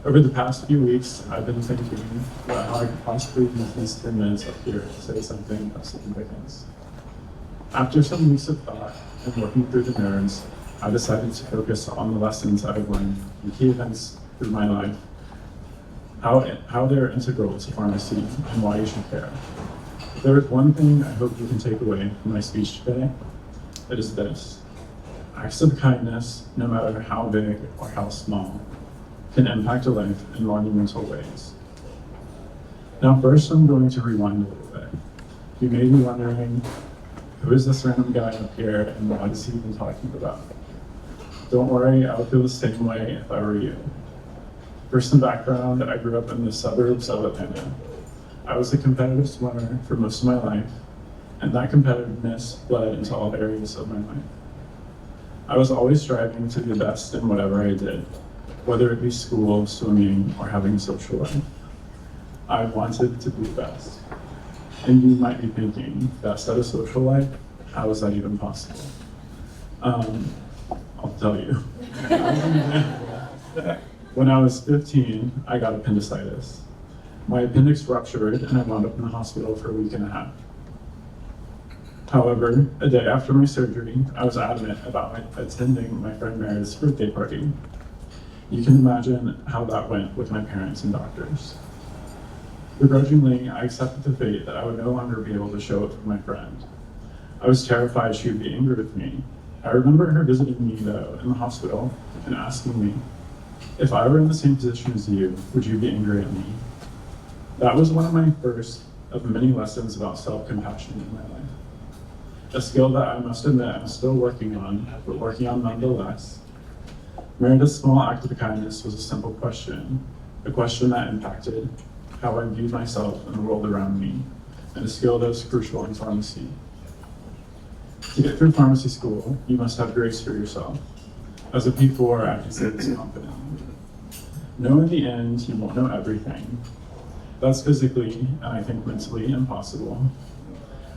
Over the past few weeks, I've been thinking about how I could possibly use these 10 minutes up here to say something of significance. After some weeks of thought and working through the nerves, I decided to focus on the lessons I've learned from key events through my life, how they're integral to pharmacy and why you should care. If there is one thing I hope you can take away from my speech today, it is this. Acts of kindness, no matter how big or how small, can impact a life in monumental ways. Now first, I'm going to rewind a little bit. You may be wondering, who is this random guy up here and what is he even talking about? Don't worry, I would feel the same way if I were you. For some background, I grew up in the suburbs of Atlanta. I was a competitive swimmer for most of my life, and that competitiveness bled into all areas of my life. I was always striving to be the best in whatever I did, whether it be school, swimming, or having a social life. I wanted to be the best. And you might be thinking, best at a social life? How is that even possible? I'll tell you. When I was 15, I got appendicitis. My appendix ruptured and I wound up in the hospital for a week and a half. However, a day after my surgery, I was adamant about attending my friend Meredith's birthday party. You can imagine how that went with my parents and doctors. Begrudgingly, I accepted the fate that I would no longer be able to show up for my friend. I was terrified she would be angry with me. I remember her visiting me, though, in the hospital and asking me, if I were in the same position as you, would you be angry at me? That was one of my first of many lessons about self-compassion in my life. A skill that I must admit I'm still working on, but working on nonetheless. Meredith's small act of kindness was a simple question, a question that impacted how I viewed myself and the world around me, and a skill that is crucial in pharmacy. To get through pharmacy school, you must have grace for yourself. As a P4, I can say this confidently. Know in the end you won't know everything. That's physically, and I think mentally, impossible.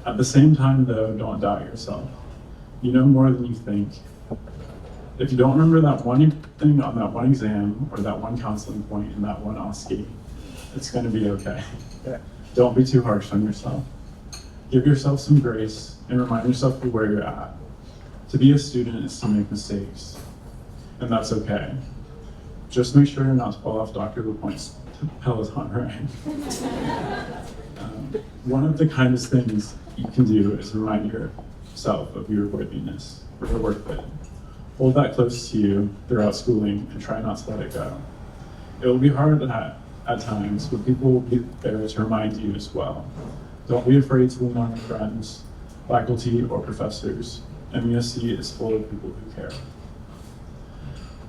At the same time, though, don't doubt yourself. You know more than you think. If you don't remember that one thing on that one exam, or that one counseling point in that one OSCE, it's going to be okay. Don't be too harsh on yourself. Give yourself some grace and remind yourself of where you're at. To be a student is to make mistakes, and that's okay. Just make sure you're not to fall off Dr. LaPointe's Peloton, right? One of the kindest things you can do is remind yourself of your worthiness, or your worth it. Hold that close to you throughout schooling and try not to let it go. It will be hard at times, but people will be there to remind you as well. Don't be afraid to lean on your friends, faculty, or professors. MUSC is full of people who care.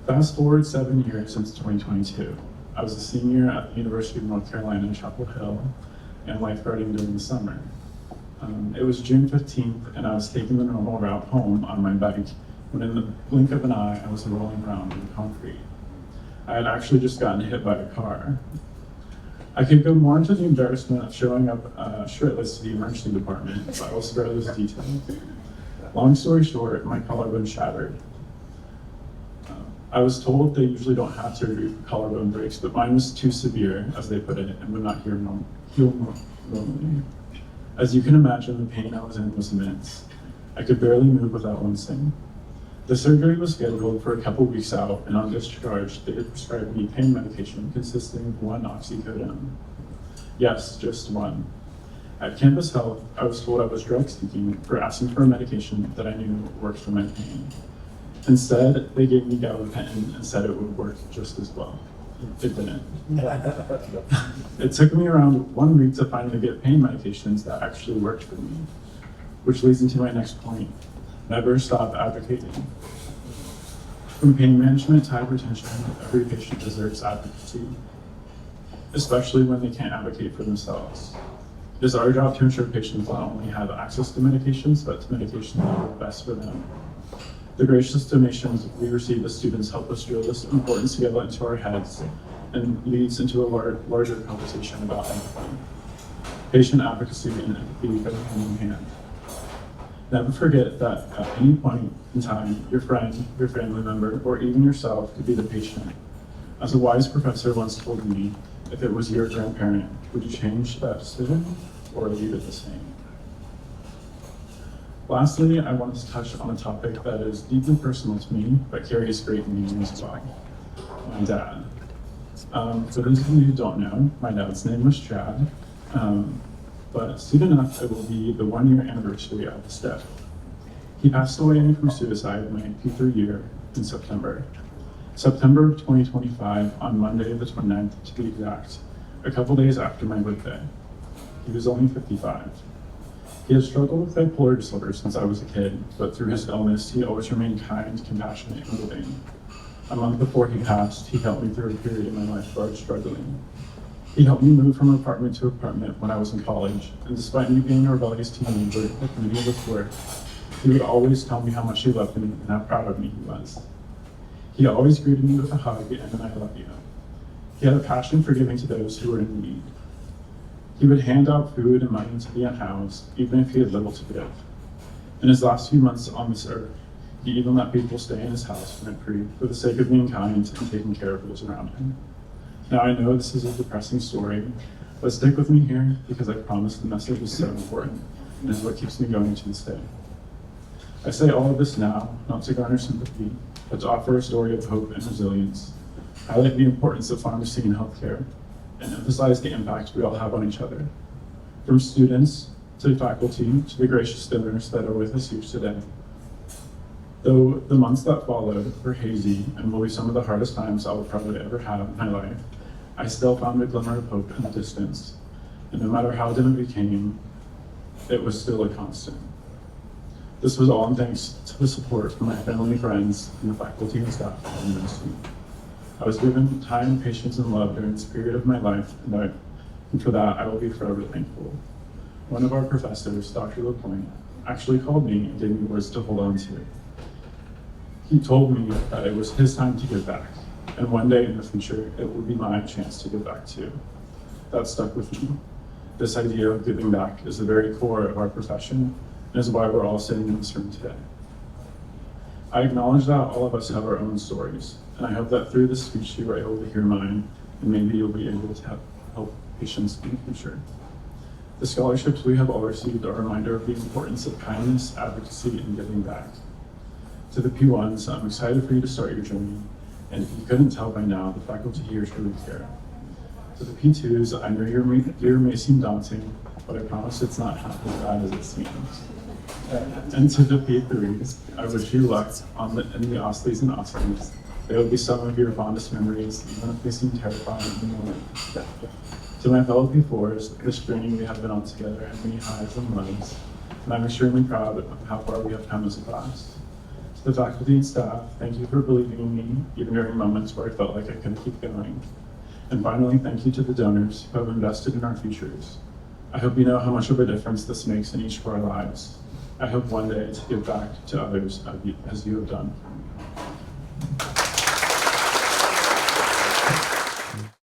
Fast forward 7 years since 2022. I was a senior at the University of North Carolina in Chapel Hill and lifeguarding during the summer. It was June 15th and I was taking the normal route home on my bike when in the blink of an eye, I was rolling around in the concrete. I had actually just gotten hit by a car. I could go more into the embarrassment of showing up shirtless to the emergency department, but I will spare those details. Long story short, my collarbone shattered. I was told they usually don't have surgery for collarbone breaks, but mine was too severe, as they put it, and would not heal normally. As you can imagine, the pain I was in was immense. I could barely move without wincing. The surgery was scheduled for a couple weeks out, and on discharge, they had prescribed me pain medication consisting of 1 oxycodone. Yes, just one. At Campus Health, I was told I was drug seeking for asking for a medication that I knew worked for my pain. Instead, they gave me gabapentin and said it would work just as well. It didn't. It took me around 1 week to finally get pain medications that actually worked for me, which leads into my next point. Never stop advocating. From pain management to hypertension, every patient deserves advocacy, especially when they can't advocate for themselves. It is our job to ensure patients not only have access to medications, but to medications that are best for them. The gracious donations we receive as students help us drill this important skill into our heads and leads into a larger conversation about empathy. Patient advocacy and empathy go hand in hand. Never forget that at any point in time, your friend, your family member, or even yourself could be the patient. As a wise professor once told me, if it was your grandparent, would you change that decision or leave it the same? Lastly, I want to touch on a topic that is deeply personal to me, but carries great meaning as well. My dad. For those of you who don't know, my dad's name was Chad, but soon enough it will be the 1-year anniversary of his death. He passed away from suicide my P3 year in September of 2025, on Monday the 29th to be exact, a couple days after my birthday. He was only 55. He has struggled with bipolar disorder since I was a kid, but through his illness, he always remained kind, compassionate, and loving. A month before he passed, he helped me through a period in my life where I was struggling. He helped me move from apartment to apartment when I was in college, and despite me being a rebellious teenager, like many of us were, he would always tell me how much he loved me and how proud of me he was. He always greeted me with a hug and an "I love you." He had a passion for giving to those who were in need. He would hand out food and money to the unhoused, even if he had little to give. In his last few months on this earth, he even let people stay in his house rent-free for the sake of being kind and taking care of those around him. Now I know this is a depressing story, but stick with me here because I promise the message is so important and is what keeps me going to this day. I say all of this now, not to garner sympathy, but to offer a story of hope and resilience, highlight the importance of pharmacy and healthcare, and emphasize the impact we all have on each other. From students to faculty to the gracious donors that are with us here today. Though the months that followed were hazy and will be some of the hardest times I will probably ever have in my life, I still found a glimmer of hope in the distance, and no matter how dim it became, it was still a constant. This was all in thanks to the support from my family, friends, and the faculty and staff at the university. I was given time, patience, and love during this period of my life, and for that I will be forever thankful. One of our professors, Dr. LaPointe, actually called me and gave me words to hold on to. He told me that it was his time to give back, and one day in the future, it would be my chance to give back too. That stuck with me. This idea of giving back is the very core of our profession, and is why we're all sitting in this room today. I acknowledge that all of us have our own stories, and I hope that through this speech you were able to hear mine, and maybe you'll be able to help patients in the future. The scholarships we have all received are a reminder of the importance of kindness, advocacy, and giving back. To the P1s, I'm excited for you to start your journey, and if you couldn't tell by now, the faculty here truly care. To the P2s, I know your year may seem daunting, but I promise it's not half as bad as it seems. And to the P3s, I wish you luck in the Ostleys and Ostleys. They will be some of your fondest memories, even if they seem terrifying in the moment. To my fellow P4s, this journey we have been on together had many highs and lows, and I'm extremely proud of how far we have come as a class. To the faculty and staff, thank you for believing in me, even during moments where I felt like I couldn't keep going. And finally, thank you to the donors who have invested in our futures. I hope you know how much of a difference this makes in each of our lives. I hope one day to give back to others as you have done for me.